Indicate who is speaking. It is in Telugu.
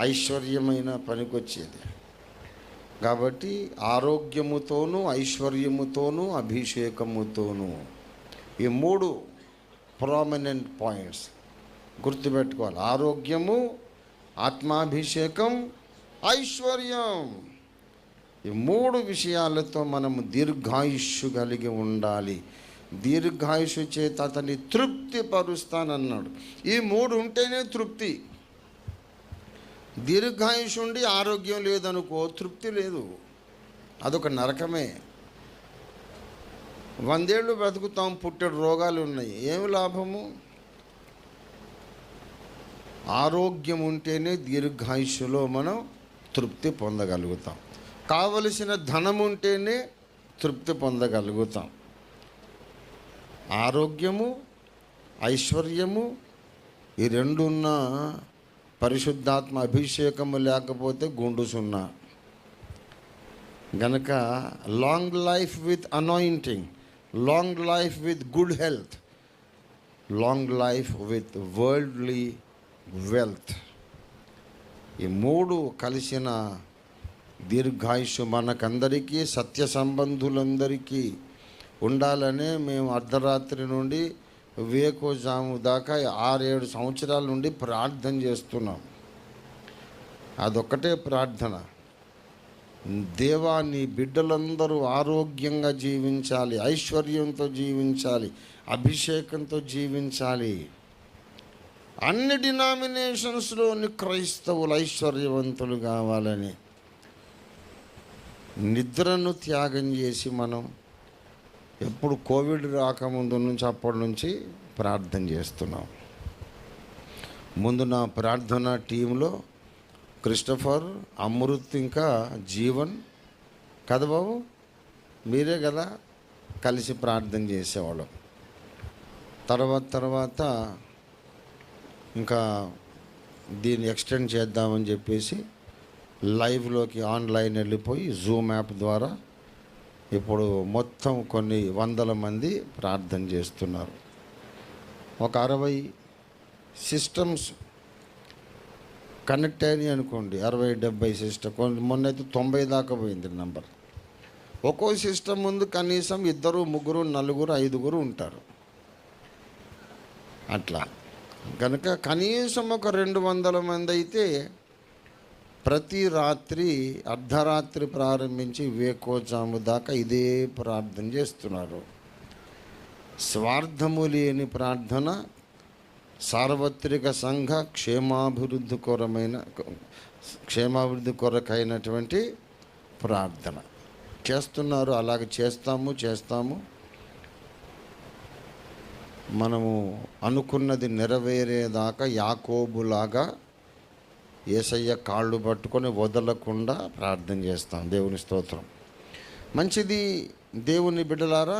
Speaker 1: ఐశ్వర్యమైన పనికొచ్చేది. కాబట్టి ఆరోగ్యముతోనూ, ఐశ్వర్యముతోనూ, అభిషేకముతోనూ, ఈ 3 ప్రామినెంట్ పాయింట్స్ గుర్తుపెట్టుకోవాలి. ఆరోగ్యము, ఆత్మాభిషేకం, ఐశ్వర్యం. ఈ 3 విషయాలతో మనము దీర్ఘాయుష్షు కలిగి ఉండాలి. దీర్ఘాయుషు చేత అతన్ని తృప్తి పరుస్తానన్నాడు. ఈ 3 ఉంటేనే తృప్తి. దీర్ఘాయుషు ఉండి ఆరోగ్యం లేదనుకో, తృప్తి లేదు, అదొక నరకమే. 100 ఏళ్ళు బ్రతుకుతాం, పుట్టెడు రోగాలు ఉన్నాయి, ఏమి లాభము? ఆరోగ్యం ఉంటేనే దీర్ఘాయుష్లో మనం తృప్తి పొందగలుగుతాం. కావలసిన ధనం ఉంటేనే తృప్తి పొందగలుగుతాం. ఆరోగ్యము, ఐశ్వర్యము, ఈ 2 ఉన్న పరిశుద్ధాత్మ అభిషేకము లేకపోతే గుండు సున్నా. గనక long life with anointing, long life with good health, long life with worldly wealth, ఈ 3 కలిసిన దీర్ఘాయుషు మనకందరికీ, సత్య సంబంధులందరికీ ఉండాలనే మేము అర్ధరాత్రి నుండి వేకోజాము దాకా 6-7 సంవత్సరాల నుండి ప్రార్థన చేస్తున్నాం. అదొక్కటే ప్రార్థన. దేవా, నీ బిడ్డలందరూ ఆరోగ్యంగా జీవించాలి, ఐశ్వర్యంతో జీవించాలి, అభిషేకంతో జీవించాలి. అన్ని డినామినేషన్స్లోని క్రైస్తవులు ఐశ్వర్యవంతులు కావాలని నిద్రను త్యాగం చేసి మనం ఎప్పుడు కోవిడ్ రాకముందు నుంచి అప్పటి నుంచి ప్రార్థన చేస్తున్నాం. ముందు నా ప్రార్థన టీంలో క్రిస్టఫర్, అమృత్, ఇంకా జీవన్ కదా బాబు, మీరే కదా కలిసి ప్రార్థన చేసేవాళ్ళం. తర్వాత ఇంకా దీన్ని ఎక్స్టెండ్ చేద్దామని చెప్పేసి లైవ్లోకి ఆన్లైన్ వెళ్ళిపోయి జూమ్ యాప్ ద్వారా ఇప్పుడు మొత్తం కొన్ని వందల మంది ప్రార్థన చేస్తున్నారు. ఒక 60 సిస్టమ్స్ కనెక్ట్ అయినాయి అనుకోండి, 60-70 సిస్టమ్. మొన్నైతే 90 దాకా పోయింది నెంబర్. ఒక్కో సిస్టమ్ ముందు కనీసం 2, 3, 4, 5 ఉంటారు. అట్లా కనుక కనీసం ఒక 200 మంది అయితే ప్రతి రాత్రి అర్ధరాత్రి ప్రారంభించి వేకోజాము దాకా ఇదే ప్రార్థన చేస్తున్నారు. స్వార్థము లేని ప్రార్థన, సార్వత్రిక సంఘ క్షేమాభివృద్ధి కొరకైనటువంటి ప్రార్థన చేస్తున్నారు. అలాగే చేస్తాము. మనము అనుకున్నది నెరవేరేదాకా యాకోబులాగా యేసయ్య కాళ్ళు పట్టుకొని వదలకుండా ప్రార్థన చేస్తాం. దేవుని స్తోత్రం. మంచిది దేవుని బిడ్డలారా.